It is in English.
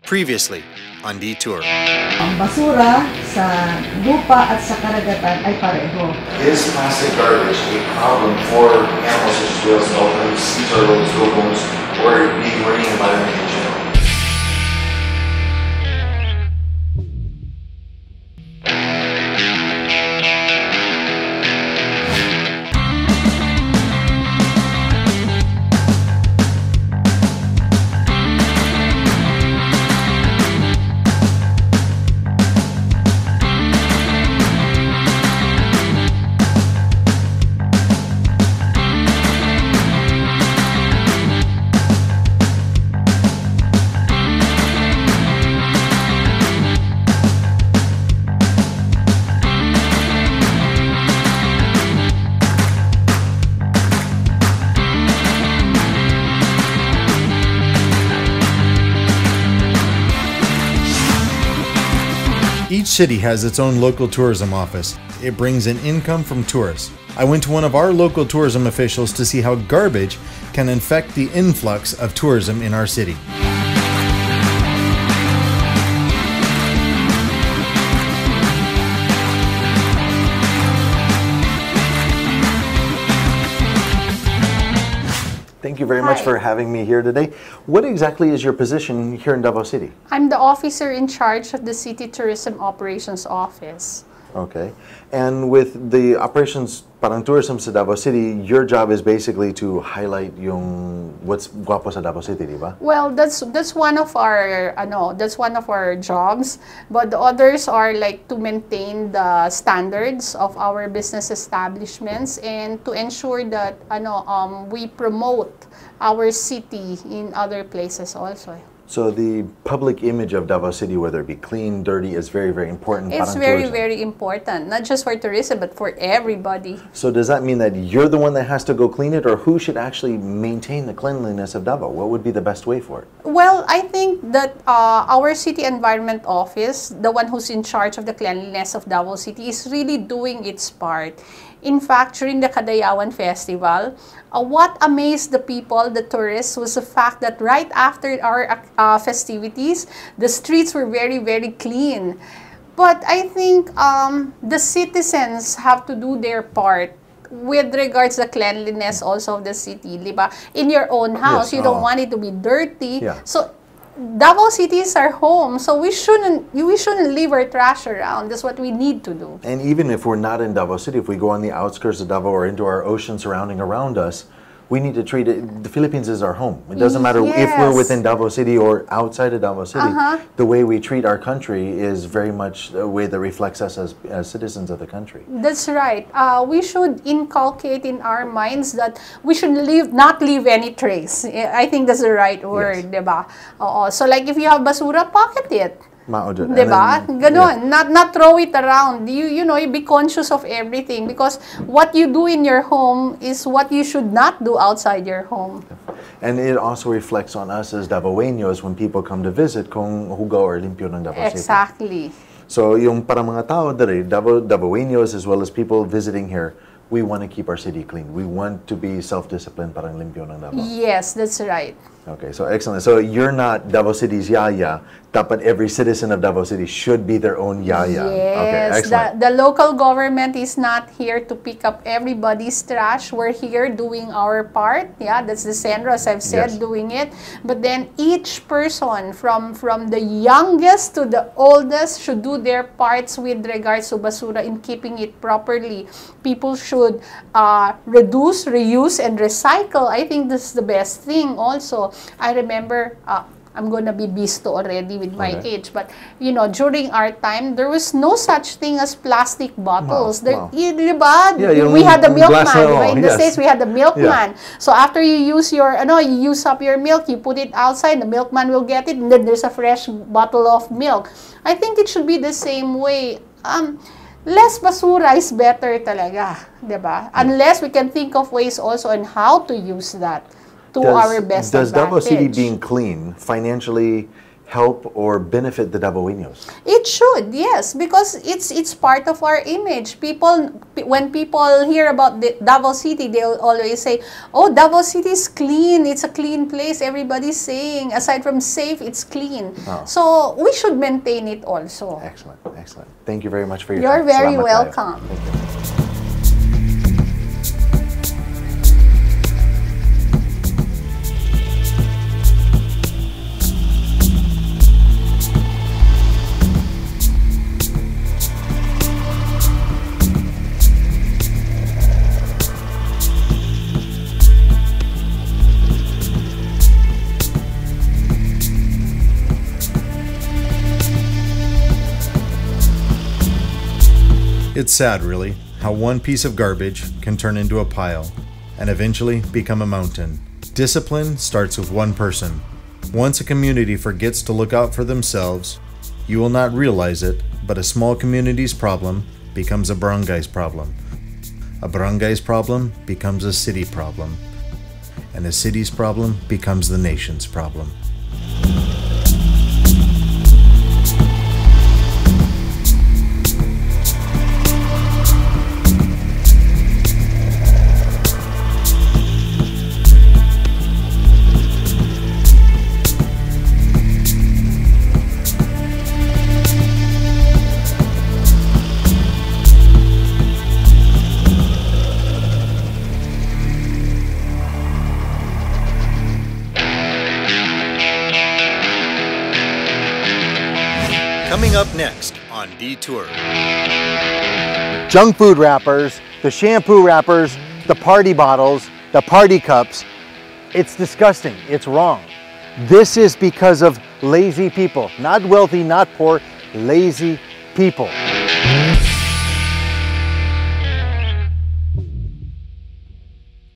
Previously on Detour. Ang basura sa lupa at sa karagatan ay pareho. Is plastic garbage a problem for animals such as whales, dolphins, sea turtles, goboons, or the marine environment in general? Each city has its own local tourism office. It brings in income from tourists. I went to one of our local tourism officials to see how garbage can affect the influx of tourism in our city. Thank you very much for having me here today. What exactly is your position here in Davao City? I'm the officer in charge of the City Tourism Operations Office. Okay. And with the operations parang tourism sa Davao City, your job is basically to highlight yung what's guapo sa Davao City, di ba? Well, that's one of our jobs, but the others are like to maintain the standards of our business establishments and to ensure that we promote our city in other places also. So the public image of Davao City, whether it be clean, dirty, is very, very important. It's very important, not just for tourism, but for everybody. So does that mean that you're the one that has to go clean it, or who should actually maintain the cleanliness of Davao? What would be the best way for it? Well, I think that our City Environment Office, the one who's in charge of the cleanliness of Davao City, is really doing its part. In fact, during the Kadayawan Festival, what amazed the people, the tourists, was the fact that right after our festivities, the streets were very, very clean. But I think the citizens have to do their part with regards to the cleanliness also of the city, diba? In your own house, yes, you don't want it to be dirty. Yeah. So Davao City is our home, so we shouldn't leave our trash around. That's what we need to do. And even if we're not in Davao City, if we go on the outskirts of Davao or into our ocean surrounding around us, we need to treat it. The Philippines is our home. It doesn't matter if we're within Davao City or outside of Davao City. The way we treat our country is very much a way that reflects us as citizens of the country. That's right. We should inculcate in our minds that we should not leave any trace. I think that's the right word, diba? So like if you have basura, pocket it. Diba? Ganon. Yeah. Not throw it around. You be conscious of everything, because what you do in your home is what you should not do outside your home. And it also reflects on us as Davaoeños when people come to visit kung hugaw or limpyo ng Davao City. Exactly. So yung parang mga tao dere, Davaoeños as well as people visiting here, we want to keep our city clean. We want to be self-disciplined, parang limpyo ng Davao. Yes, that's right. Okay, so excellent. So you're not Davao City's yaya. Dapat every citizen of Davao City should be their own yaya. Yes, okay, excellent. The local government is not here to pick up everybody's trash. We're here doing our part. Yeah, that's the Senro, as I've said, doing it. But then each person, from the youngest to the oldest, should do their parts with regards to basura in keeping it properly. People should reduce, reuse, and recycle. I think this is the best thing also. I remember, I'm gonna be bisto already with my age, but during our time, there was no such thing as plastic bottles. We had the milkman. In the States, we had the milkman. So after you use you use up your milk, you put it outside, the milkman will get it, and then there's a fresh bottle of milk. I think it should be the same way. Less basura is better talaga, diba? Unless we can think of ways also on how to use that to our best advantage. Does Davao City being clean financially help or benefit the Davoeños? It should, yes, because it's part of our image. When people hear about the Davao City, they'll always say, "Oh, Davao City is clean. It's a clean place." Everybody's saying, aside from safe, it's clean. Oh. So we should maintain it also. Excellent, excellent. Thank you very much for your You're time. very Salamat kayo. welcome. Thank you. It's sad, really, how one piece of garbage can turn into a pile and eventually become a mountain. Discipline starts with one person. Once a community forgets to look out for themselves, you will not realize it, but a small community's problem becomes a barangay's problem. A barangay's problem becomes a city problem. And a city's problem becomes the nation's problem. Coming up next on Detour. Junk food wrappers, the shampoo wrappers, the party bottles, the party cups. It's disgusting. It's wrong. This is because of lazy people. Not wealthy, not poor, lazy people.